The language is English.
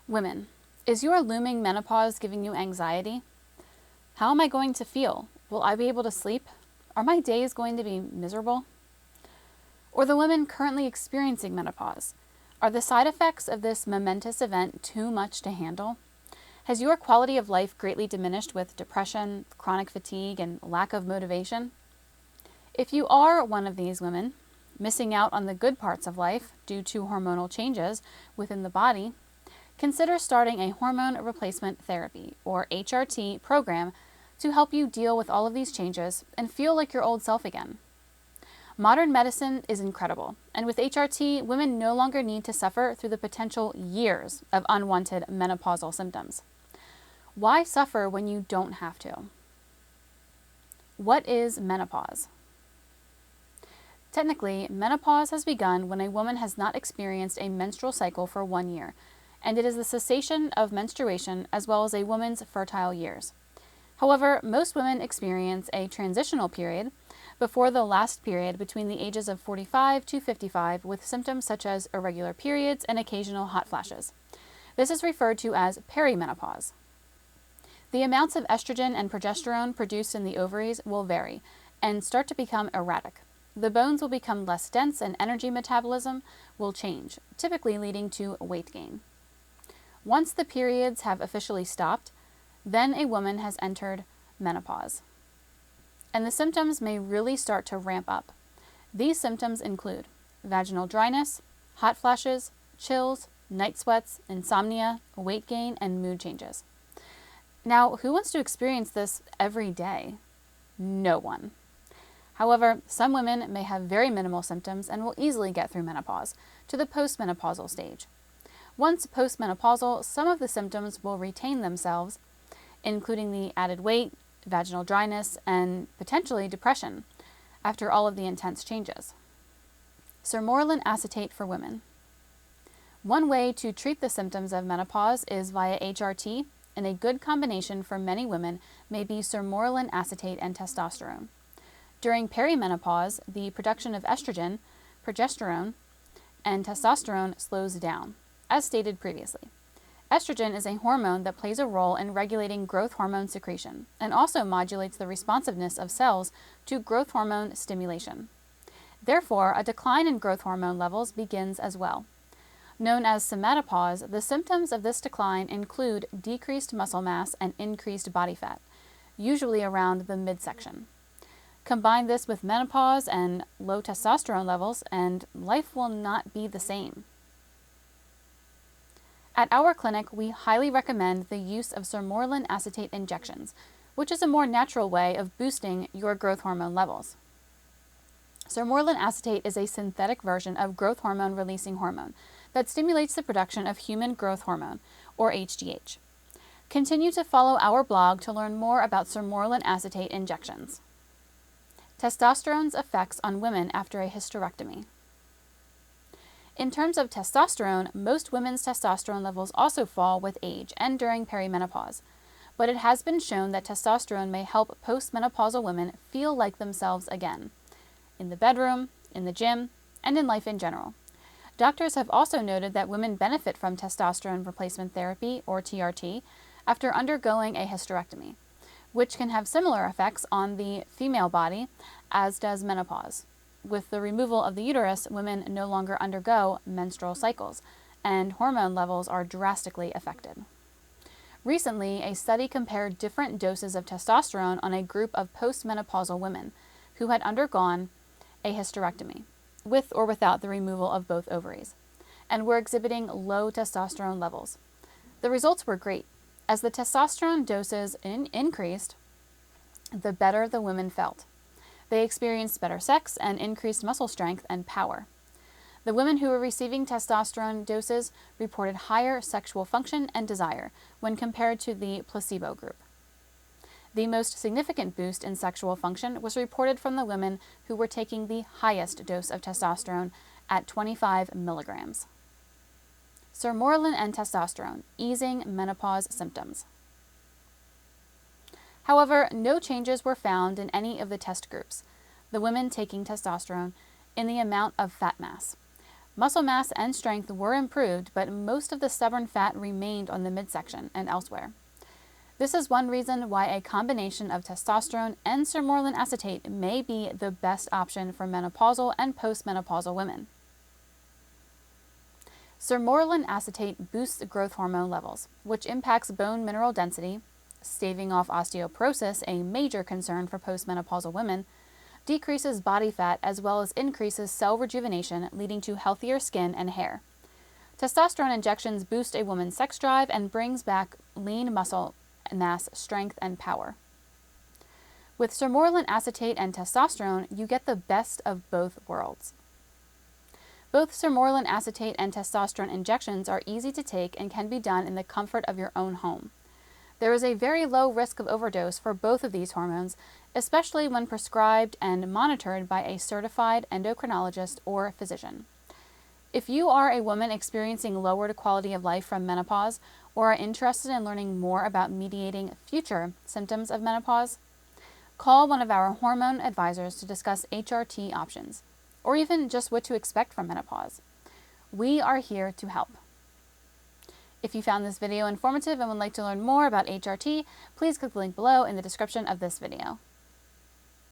Women, is your looming menopause giving you anxiety? How am I going to feel? Will I be able to sleep? Are my days going to be miserable? Or the women currently experiencing menopause, are the side effects of this momentous event too much to handle? Has your quality of life greatly diminished with depression, chronic fatigue, and lack of motivation? If you are one of these women, missing out on the good parts of life due to hormonal changes within the body, consider starting a hormone replacement therapy, or HRT, program to help you deal with all of these changes and feel like your old self again. Modern medicine is incredible, and with HRT, women no longer need to suffer through the potential years of unwanted menopausal symptoms. Why suffer when you don't have to? What is menopause? Technically, menopause has begun when a woman has not experienced a menstrual cycle for 1 year, and it is the cessation of menstruation as well as a woman's fertile years. However, most women experience a transitional period before the last period between the ages of 45 to 55 with symptoms such as irregular periods and occasional hot flashes. This is referred to as perimenopause. The amounts of estrogen and progesterone produced in the ovaries will vary and start to become erratic. The bones will become less dense and energy metabolism will change, typically leading to weight gain. Once the periods have officially stopped, then a woman has entered menopause. And the symptoms may really start to ramp up. These symptoms include vaginal dryness, hot flashes, chills, night sweats, insomnia, weight gain, and mood changes. Now, who wants to experience this every day? No one. However, some women may have very minimal symptoms and will easily get through menopause to the postmenopausal stage. Once postmenopausal, some of the symptoms will retain themselves, including the added weight, vaginal dryness, and potentially depression after all of the intense changes. Sermorelin acetate for women. One way to treat the symptoms of menopause is via HRT, and a good combination for many women may be sermorelin acetate and testosterone. During perimenopause, the production of estrogen, progesterone, and testosterone slows down, as stated previously. Estrogen is a hormone that plays a role in regulating growth hormone secretion and also modulates the responsiveness of cells to growth hormone stimulation. Therefore, a decline in growth hormone levels begins as well. Known as somatopause, the symptoms of this decline include decreased muscle mass and increased body fat, usually around the midsection. Combine this with menopause and low testosterone levels, and life will not be the same. At our clinic, we highly recommend the use of sermorelin acetate injections, which is a more natural way of boosting your growth hormone levels. Sermorelin acetate is a synthetic version of growth hormone releasing hormone that stimulates the production of human growth hormone, or HGH. Continue to follow our blog to learn more about sermorelin acetate injections. Testosterone's effects on women after a hysterectomy. In terms of testosterone, most women's testosterone levels also fall with age and during perimenopause, but it has been shown that testosterone may help postmenopausal women feel like themselves again, in the bedroom, in the gym, and in life in general. Doctors have also noted that women benefit from testosterone replacement therapy, or TRT, after undergoing a hysterectomy, which can have similar effects on the female body as does menopause. With the removal of the uterus, women no longer undergo menstrual cycles, and hormone levels are drastically affected. Recently, a study compared different doses of testosterone on a group of postmenopausal women who had undergone a hysterectomy, with or without the removal of both ovaries, and were exhibiting low testosterone levels. The results were great. As the testosterone doses increased, the better the women felt. They experienced better sex and increased muscle strength and power. The women who were receiving testosterone doses reported higher sexual function and desire when compared to the placebo group. The most significant boost in sexual function was reported from the women who were taking the highest dose of testosterone at 25 milligrams. Sermorelin and testosterone, easing menopause symptoms. However, no changes were found in any of the test groups, the women taking testosterone, in the amount of fat mass. Muscle mass and strength were improved, but most of the stubborn fat remained on the midsection and elsewhere. This is one reason why a combination of testosterone and sermorelin acetate may be the best option for menopausal and postmenopausal women. Sermorelin acetate boosts growth hormone levels, which impacts bone mineral density, staving off osteoporosis, a major concern for postmenopausal women, decreases body fat as well as increases cell rejuvenation, leading to healthier skin and hair. Testosterone injections boost a woman's sex drive and brings back lean muscle mass, strength, and power. With sermorelin acetate and testosterone, you get the best of both worlds. Both sermorelin acetate and testosterone injections are easy to take and can be done in the comfort of your own home. There is a very low risk of overdose for both of these hormones, especially when prescribed and monitored by a certified endocrinologist or physician. If you are a woman experiencing lowered quality of life from menopause or are interested in learning more about mediating future symptoms of menopause, call one of our hormone advisors to discuss HRT options, or even just what to expect from menopause. We are here to help. If you found this video informative and would like to learn more about HRT, please click the link below in the description of this video.